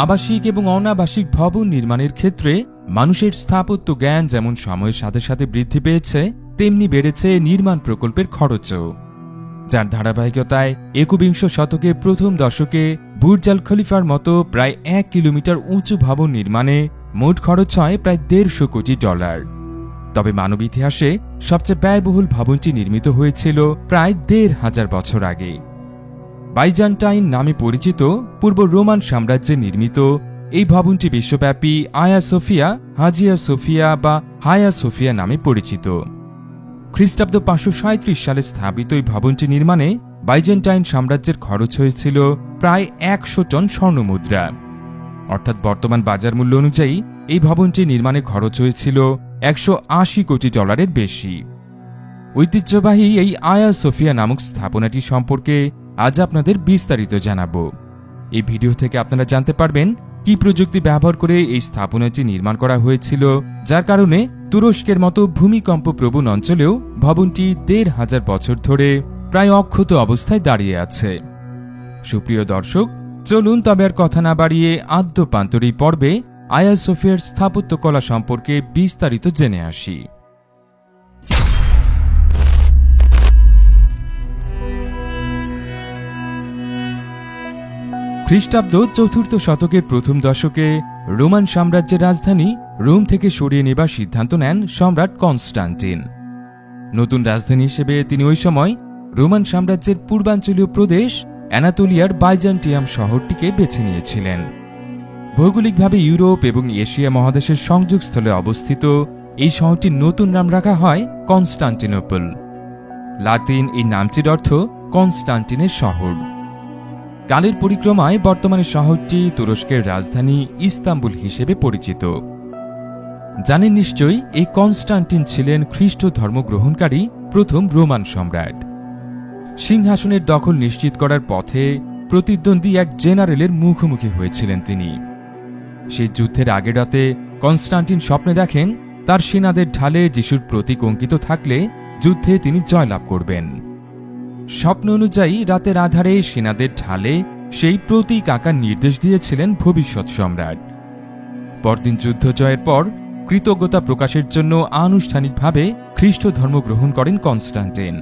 আবাসিক এবং অনাবাসিক ভবন নির্মাণের ক্ষেত্রে মানুষের স্থাপত্য জ্ঞান যেমন সময়ের সাথে সাথে বৃদ্ধি পেয়েছে, তেমনি বেড়েছে নির্মাণ প্রকল্পের খরচও, যার ধারাবাহিকতায় একবিংশ শতকের প্রথম দশকে বুর্জ আল খলিফার মতো প্রায় 1 কিলোমিটার উঁচু ভবন নির্মাণে মোট খরচ হয় প্রায় $150 কোটি। তবে মানব ইতিহাসে সবচেয়ে ব্যয়বহুল ভবনটি নির্মিত হয়েছিল প্রায় 1500 বছর আগে। বাইজান্টাইন নামে পরিচিত পূর্ব রোমান সাম্রাজ্যে নির্মিত এই ভবনটি বিশ্বব্যাপী আয়া সোফিয়া, হাজিয়া সোফিয়া বা হায়া সোফিয়া নামে পরিচিত। খ্রিস্টাব্দ 537 সালে স্থাপিত এই ভবনটি নির্মাণে বাইজেন্টাইন সাম্রাজ্যের খরচ হয়েছিল প্রায় 100 টন স্বর্ণমুদ্রা, অর্থাৎ বর্তমান বাজার মূল্য অনুযায়ী এই ভবনটি নির্মাণে খরচ হয়েছিল $180 কোটি বেশি। ঐতিহ্যবাহী এই আয়া সোফিয়া নামক স্থাপনাটি সম্পর্কে আজ আপনাদের বিস্তারিত জানাবো। এই ভিডিও থেকে আপনারা জানতে পারবেন কি প্রযুক্তি ব্যবহার করে এই স্থাপনাটি নির্মাণ করা হয়েছিল, যার কারণে তুরস্কের মতো ভূমিকম্প প্রবণ অঞ্চলেও ভবনটি 1500 বছর ধরে প্রায় অক্ষত অবস্থায় দাঁড়িয়ে আছে। সুপ্রিয় দর্শক, চলুন তবে আর কথা না বাড়িয়ে আদ্যপান্তর এই পর্বে আয়া সোফিয়ার স্থাপত্যকলা সম্পর্কে বিস্তারিত জেনে আসি। খ্রিস্টাব্দ 4th শতকের প্রথম দশকে রোমান সাম্রাজ্যের রাজধানী রোম থেকে সরিয়ে নেবার সিদ্ধান্ত নেন সম্রাট কনস্টান্টিন। নতুন রাজধানী হিসেবে তিনি ওই সময় রোমান সাম্রাজ্যের পূর্বাঞ্চলীয় প্রদেশ অ্যানাতোলিয়ার বাইজান্টিয়াম শহরটিকে বেছে নিয়েছিলেন। ভৌগোলিকভাবে ইউরোপ এবং এশিয়া মহাদেশের সংযোগস্থলে অবস্থিত এই শহরটির নতুন নাম রাখা হয় কনস্টান্টিনোপল। লাতিন এই নামটির অর্থ কনস্টান্টিনের শহর। কালের পরিক্রমায় বর্তমানে শহরটি তুরস্কের রাজধানী ইস্তাম্বুল হিসেবে পরিচিত। জানেন নিশ্চয়ই, এই কনস্টান্টিন ছিলেন খ্রিস্ট ধর্ম গ্রহণকারী প্রথম রোমান সম্রাট। সিংহাসনের দখল নিশ্চিত করার পথে প্রতিদ্বন্দ্বী এক জেনারেলের মুখোমুখি হয়েছিলেন তিনি। সেই যুদ্ধের আগের রাতে কনস্টান্টিন স্বপ্নে দেখেন তার সেনাদের ঢালে যিশুর প্রতীক অঙ্কিত থাকলে যুদ্ধে তিনি জয়লাভ করবেন। স্বপ্ন অনুযায়ী রাতের আধারে সেনাদের ঢালে সেই প্রতীক আঁকার নির্দেশ দিয়েছিলেন ভবিষ্যৎ সম্রাট। পরদিন যুদ্ধ জয়ের পর কৃতজ্ঞতা প্রকাশের জন্য আনুষ্ঠানিকভাবে খ্রিস্ট ধর্ম গ্রহণ করেন কনস্টান্টিন।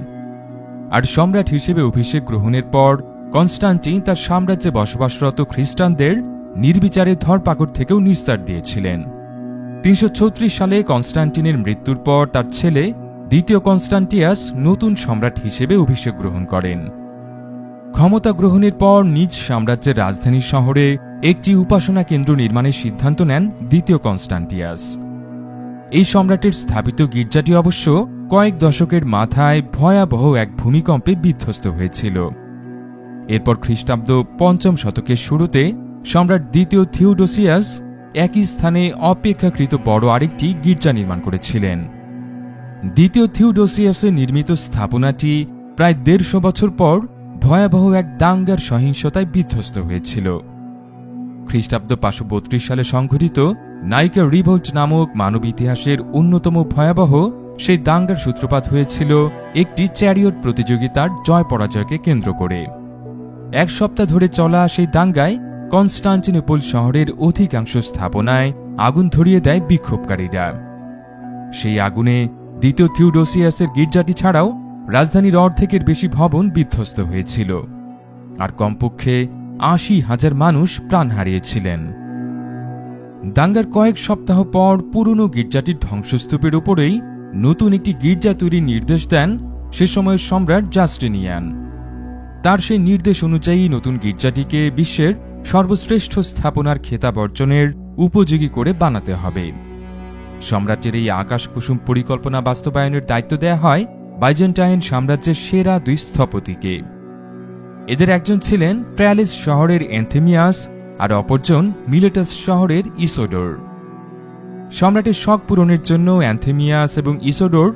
আর সম্রাট হিসেবে অভিষেক গ্রহণের পর কনস্টান্টিন তার সাম্রাজ্যে বসবাসরত খ্রিস্টানদের নির্বিচারে ধরপাকড় থেকেও নিস্তার দিয়েছিলেন। 336 সালে কনস্টান্টিনের মৃত্যুর পর তার ছেলে দ্বিতীয় কনস্টান্টিয়াস নতুন সম্রাট হিসেবে অভিষেক গ্রহণ করেন। ক্ষমতা গ্রহণের পর নিজ সাম্রাজ্যের রাজধানী শহরে একটি উপাসনা কেন্দ্র নির্মাণের সিদ্ধান্ত নেন দ্বিতীয় কনস্টান্টিয়াস। এই সম্রাটের স্থাপিত গির্জাটি অবশ্য কয়েক দশকের মাথায় ভয়াবহ এক ভূমিকম্পে বিধ্বস্ত হয়েছিল। এরপর খ্রিস্টাব্দ 5ম শতকের শুরুতে সম্রাট দ্বিতীয় থিওডোসিয়াস একই স্থানে অপেক্ষাকৃত বড় আরেকটি গির্জা নির্মাণ করেছিলেন। দ্বিতীয় থিওডোসিয়াসের নির্মিত স্থাপনাটি প্রায় 150 বছর পর ভয়াবহ এক দাঙ্গার সহিংসতায় বিধ্বস্ত হয়েছিল। খ্রিস্টাব্দ 532 সালে সংঘটিত নাইকা রিভোল্ট নামক মানব ইতিহাসের অন্যতম ভয়াবহ সেই দাঙ্গার সূত্রপাত হয়েছিল একটি চ্যারিয়ট প্রতিযোগিতার জয় পরাজয়কে কেন্দ্র করে। 1 সপ্তাহ ধরে চলা সেই দাঙ্গায় কনস্টান্টিনোপল শহরের অধিকাংশ স্থাপনায় আগুন ধরিয়ে দেয় বিক্ষোভকারীরা। সেই আগুনে দ্বিতীয় থিওডোসিয়াসের গির্জাটি ছাড়াও রাজধানীর অর্ধেকের বেশি ভবন বিধ্বস্ত হয়েছিল, আর কমপক্ষে 80,000 মানুষ প্রাণ হারিয়েছিলেন। দাঙ্গার কয়েক সপ্তাহ পর পুরনো গির্জাটির ধ্বংসস্তূপের উপরেই নতুন একটি গির্জা তৈরির নির্দেশ দেন সে সময়ের সম্রাট জাস্টিনিয়ান। তার সেই নির্দেশ অনুযায়ী নতুন গির্জাটিকে বিশ্বের সর্বশ্রেষ্ঠ স্থাপনার খেতাব অর্জনের উপযোগী করে বানাতে হবে। সম্রাটের এই আকাশকুসুম পরিকল্পনা বাস্তবায়নের দায়িত্ব দেয়া হয় বাইজেন্টাইন সাম্রাজ্যের সেরা 2 স্থপতিকে। এদের একজন ছিলেন ট্র্যালিস শহরের এনথেমিয়াস, আর অপরজন মিলেটাস শহরের ইসোডোর। সম্রাটের শখ পূরণের জন্য অ্যান্থেমিয়াস এবং ইসোডোর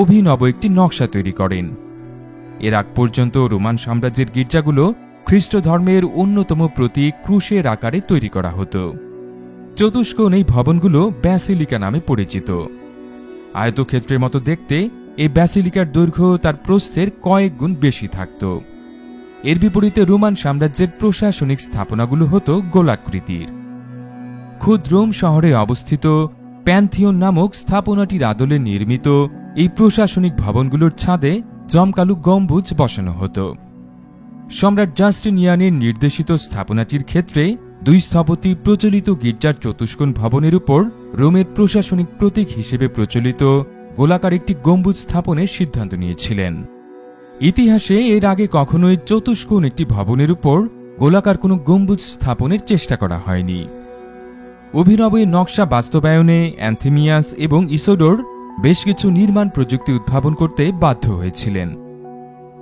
অভিনব একটি নকশা তৈরি করেন। এর আগ পর্যন্ত রোমান সাম্রাজ্যের গির্জাগুলো খ্রিস্ট ধর্মের অন্যতম প্রতীক ক্রুশের আকারে তৈরি করা হতো। চতুষ্কোণ এই ভবনগুলো ব্যাসিলিকা নামে পরিচিত। আয়তক্ষেত্রের মতো দেখতে এই ব্যাসিলিকার দৈর্ঘ্য তার প্রস্থের কয়েক গুণ বেশি থাকত। এর বিপরীতে রোমান সাম্রাজ্যের প্রশাসনিক স্থাপনাগুলো হতো গোলাকৃতির। খোদ রোম শহরে অবস্থিত প্যান্থিয়ন নামক স্থাপনাটির আদলে নির্মিত এই প্রশাসনিক ভবনগুলোর ছাদে জমকালো গম্বুজ বসানো হতো। সম্রাট জাস্টিনিয়ানের নির্দেশিত স্থাপনাটির ক্ষেত্রে দুই স্থপতি প্রচলিত গির্জার চতুষ্কোণ ভবনের উপর রোমের প্রশাসনিক প্রতীক হিসেবে প্রচলিত গোলাকার একটি গম্বুজ স্থাপনের সিদ্ধান্ত নিয়েছিলেন। ইতিহাসে এর আগে কখনোই চতুষ্কোণ একটি ভবনের উপর গোলাকার কোনো গম্বুজ স্থাপনের চেষ্টা করা হয়নি। অভিনব এই নকশা বাস্তবায়নে অ্যান্থেমিয়াস এবং ইসোডোর বেশ কিছু নির্মাণ প্রযুক্তি উদ্ভাবন করতে বাধ্য হয়েছিলেন।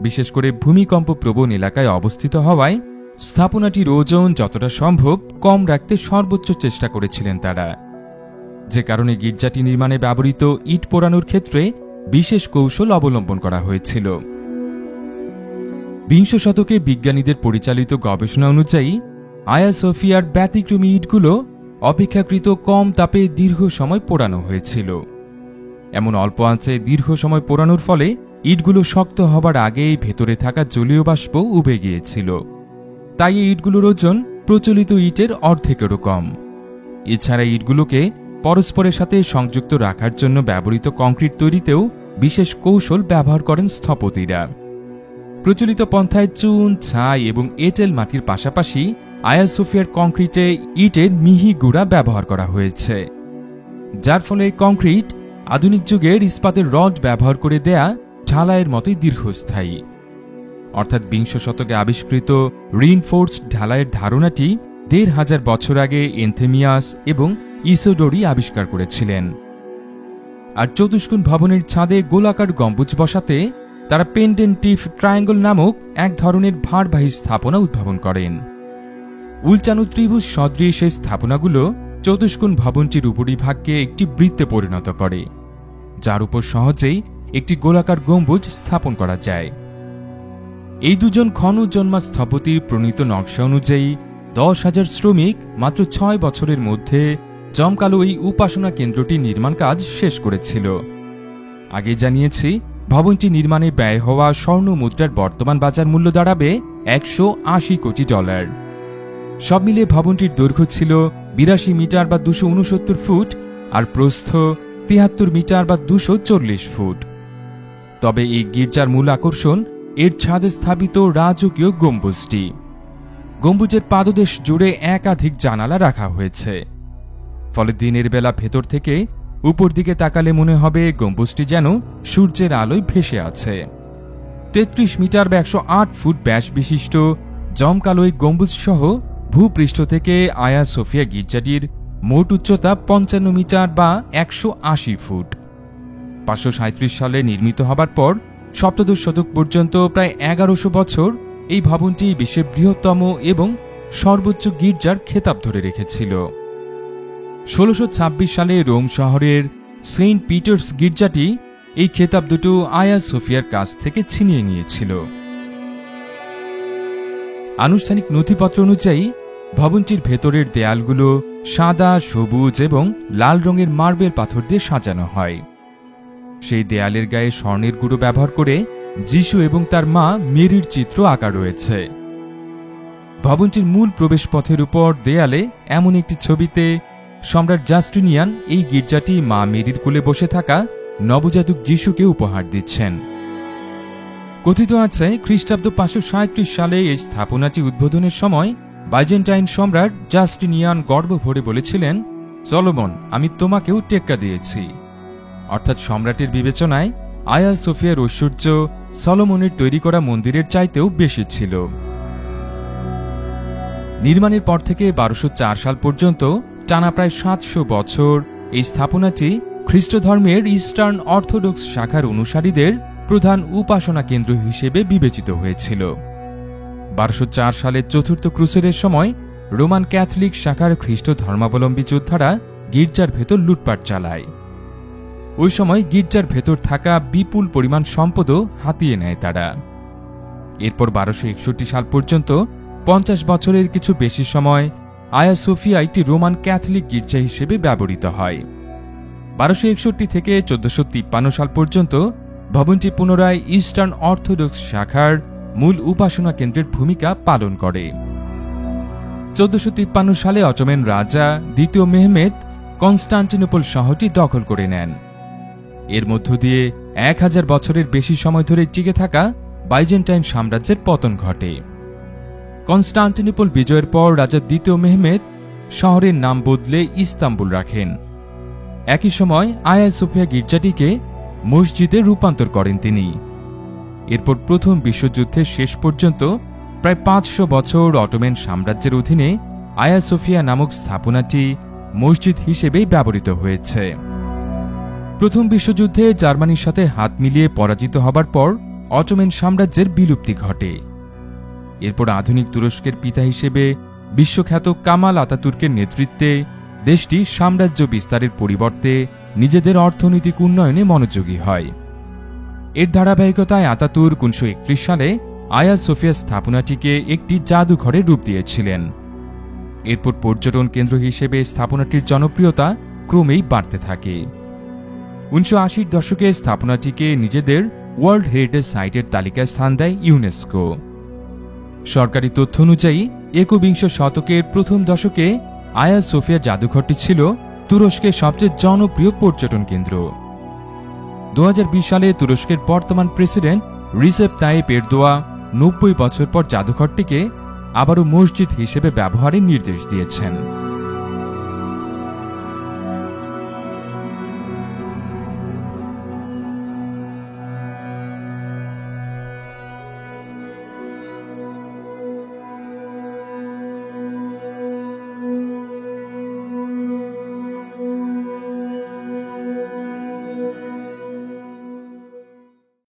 বিশেষ করে ভূমিকম্প প্রবণ এলাকায় অবস্থিত হওয়ায় স্থাপনাটির ওজন যতটা সম্ভব কম রাখতে সর্বোচ্চ চেষ্টা করেছিলেন তারা, যে কারণে গির্জাটি নির্মাণে ব্যবহৃত ইট পোড়ানোর ক্ষেত্রে বিশেষ কৌশল অবলম্বন করা হয়েছিল। বিংশ শতকে বিজ্ঞানীদের পরিচালিত গবেষণা অনুযায়ী আয়া সোফিয়ার ব্যতিক্রমী ইটগুলো অপেক্ষাকৃত কম তাপে দীর্ঘ সময় পোড়ানো হয়েছিল। এমন অল্প আঁচে দীর্ঘ সময় পোড়ানোর ফলে ইটগুলো শক্ত হবার আগেই ভেতরে থাকা জলীয় বাষ্প উবে গিয়েছিল। তাই এই ইটগুলোর ওজন প্রচলিত ইটের অর্ধেকেরও কম। এছাড়া ইটগুলোকে পরস্পরের সাথে সংযুক্ত রাখার জন্য ব্যবহৃত কংক্রিট তৈরিতেও বিশেষ কৌশল ব্যবহার করেন স্থপতিরা। প্রচলিত পন্থায় চুন, ছাই এবং এঁটেল মাটির পাশাপাশি আয়া সোফিয়ার কংক্রিটে ইটের মিহি গুঁড়া ব্যবহার করা হয়েছে, যার ফলে কংক্রিট আধুনিক যুগের ইস্পাতের রড ব্যবহার করে দেয়া ঢালাইয়ের মতোই দীর্ঘস্থায়ী। অর্থাৎ বিংশ শতকে আবিষ্কৃত রিইনফোর্সড ঢালাইয়ের ধারণাটি ১৫০০ বছর আগে এন্থেমিয়াস এবং ইসোডোরি আবিষ্কার করেছিলেন। আর চতুষ্কোণ ভবনের ছাদে গোলাকার গম্বুজ বসাতে তারা পেন্ডেন্টিভ ট্রায়াঙ্গল নামক এক ধরনের ভারবাহী স্থাপনা উদ্ভাবন করেন। উলচানো ত্রিভুজ সদৃশ এই স্থাপনাগুলো চতুষ্কোণ ভবনটির উপরিভাগকে একটি বৃত্তে পরিণত করে, যার উপর সহজেই একটি গোলাকার গম্বুজ স্থাপন করা যায়। এই দুজন ক্ষণজন্মা স্থপতির প্রণীত নকশা অনুযায়ী ১০,০০০ শ্রমিক মাত্র ৬ বছরের মধ্যে জমকালো এই উপাসনা কেন্দ্রটি নির্মাণ কাজ শেষ করেছিল। আগে জানিয়েছি, ভবনটি নির্মাণে ব্যয় হওয়া স্বর্ণ মুদ্রার বর্তমান বাজার মূল্য দাঁড়াবে $১৮০ কোটি। সব মিলিয়ে ভবনটির দৈর্ঘ্য ছিল ৮২ মিটার বা ২৬৯ ফুট, আর প্রস্থ ৭৩ মিটার বা ২৪০ ফুট। তবে এই গির্জার মূল আকর্ষণ এর ছাদে স্থাপিত রাজকীয় গম্বুজটি। গম্বুজের পাদদেশ জুড়ে একাধিক জানালা রাখা হয়েছে, ফলে দিনের বেলা ভেতর থেকে উপর দিকে তাকালে মনে হবে গম্বুজটি যেন সূর্যের আলোয় ভেসে আছে। ৩৩ মিটার বা ১০৮ ফুট ব্যাস বিশিষ্ট জমকালো এই গম্বুজ সহ ভূপৃষ্ঠ থেকে আয়া সোফিয়া গির্জাটির মোট উচ্চতা ৫৫ মিটার বা ১৮০ ফুট। ৫৩৭ সালে নির্মিত হবার পর সপ্তদশ শতক পর্যন্ত প্রায় ১১০০ বছর এই ভবনটি বিশ্বের বৃহত্তম এবং সর্বোচ্চ গির্জার খেতাব ধরে রেখেছিল। ১৬২৬ সালে রোম শহরের সেন্ট পিটার্স গির্জাটি এই খেতাব দুটো আয়া সোফিয়ার কাছ থেকে ছিনিয়ে নিয়েছিল। আনুষ্ঠানিক নথিপত্র অনুযায়ী ভবনটির ভেতরের দেয়ালগুলো সাদা, সবুজ এবং লাল রঙের মার্বেল পাথর দিয়ে সাজানো হয়। সেই দেয়ালের গায়ে স্বর্ণের গুঁড়ো ব্যবহার করে যিশু এবং তার মা মেরির চিত্র আঁকা রয়েছে। ভবনটির মূল প্রবেশপথের উপর দেয়ালে এমন একটি ছবিতে সম্রাট জাস্টিনিয়ান এই গির্জাটি মা মেরির কোলে বসে থাকা নবজাতক যিশুকে উপহার দিচ্ছেন। কথিত আছে, খ্রিস্টাব্দ ৫৩৭ সালে এই স্থাপনাটি উদ্বোধনের সময় বাইজেন্টাইন সম্রাট জাস্টিনিয়ান গর্ব ভরে বলেছিলেন, সলোমন, আমি তোমাকেও টেক্কা দিয়েছি। অর্থাৎ সম্রাটের বিবেচনায় আয়া সোফিয়ার ঐশ্বর্য সলোমনের তৈরি করা মন্দিরের চাইতেও বেশি ছিল। নির্মাণের পর থেকে ১২০৪ সাল পর্যন্ত টানা প্রায় ৭০০ বছর এই স্থাপনাটি খ্রিস্ট ধর্মের ইস্টার্ন অর্থোডক্স শাখার অনুসারীদের প্রধান উপাসনা কেন্দ্র হিসেবে বিবেচিত হয়েছিল। ১২০৪ সালের চতুর্থ ক্রুসেডের সময় রোমান ক্যাথলিক শাখার খ্রিস্ট ধর্মাবলম্বী যোদ্ধারা গির্জার ভেতর লুটপাট চালায়। ওই সময় গির্জার ভেতর থাকা বিপুল পরিমাণ সম্পদও হাতিয়ে নেয় তারা। এরপর ১২৬১ সাল পর্যন্ত ৫০ বছরের কিছু বেশি সময় আয়া সোফিয়া একটি রোমান ক্যাথলিক গির্জা হিসেবে ব্যবহৃত হয়। ১২৬১ থেকে ১৪৫৩ সাল পর্যন্ত ভবনটি পুনরায় ইস্টার্ন অর্থোডক্স শাখার মূল উপাসনা কেন্দ্রের ভূমিকা পালন করে। 1453 সালে অটোমান রাজা দ্বিতীয় মেহমেদ কনস্টান্টিনোপল শহরটি দখল করে নেন। এর মধ্য দিয়ে 1000 বছরের বেশি সময় ধরে টিকে থাকা বাইজেন্টাইন সাম্রাজ্যের পতন ঘটে। কনস্টান্টিনোপল বিজয়ের পর রাজা দ্বিতীয় মেহমেদ শহরের নাম বদলে ইস্তাম্বুল রাখেন। একই সময় আয়া সোফিয়া গির্জাটিকে মসজিদে রূপান্তর করেন তিনি। এরপর প্রথম বিশ্বযুদ্ধের শেষ পর্যন্ত প্রায় 500 বছর অটোমান সাম্রাজ্যের অধীনে আয়া সোফিয়া নামক স্থাপনাটি মসজিদ হিসেবেই ব্যবহৃত হয়েছে। প্রথম বিশ্বযুদ্ধে জার্মানির সাথে হাত মিলিয়ে পরাজিত হবার পর অটোমান সাম্রাজ্যের বিলুপ্তি ঘটে। এরপর আধুনিক তুরস্কের পিতা হিসেবে বিশ্বখ্যাত কামাল আতাতুর্কের নেতৃত্বে দেশটি সাম্রাজ্য বিস্তারের পরিবর্তে নিজেদের অর্থনৈতিক উন্নয়নে মনোযোগী হয়। এর ধারাবাহিকতায় আতাতুর্ক 1931 সালে আয়া সোফিয়া স্থাপনাটিকে একটি জাদুঘরে রূপ দিয়েছিলেন। এরপর পর্যটন কেন্দ্র হিসেবে স্থাপনাটির জনপ্রিয়তা ক্রমেই বাড়তে থাকে। 1980-র দশকে স্থাপনাটিকে নিজেদের ওয়ার্ল্ড হেরিটেজ সাইটের তালিকায় স্থান দেয় ইউনেস্কো। সরকারি তথ্য অনুযায়ী 21 শতকের প্রথম দশকে আয়া সোফিয়া জাদুঘরটি ছিল তুরস্কের সবচেয়ে জনপ্রিয় পর্যটন কেন্দ্র। 2020 সালে তুরস্কের বর্তমান প্রেসিডেন্ট রিসেপ তাইয়েপ এরদোয়ান 90 বছর পর জাদুঘরটিকে আবারও মসজিদ হিসেবে ব্যবহারের নির্দেশ দিয়েছেন।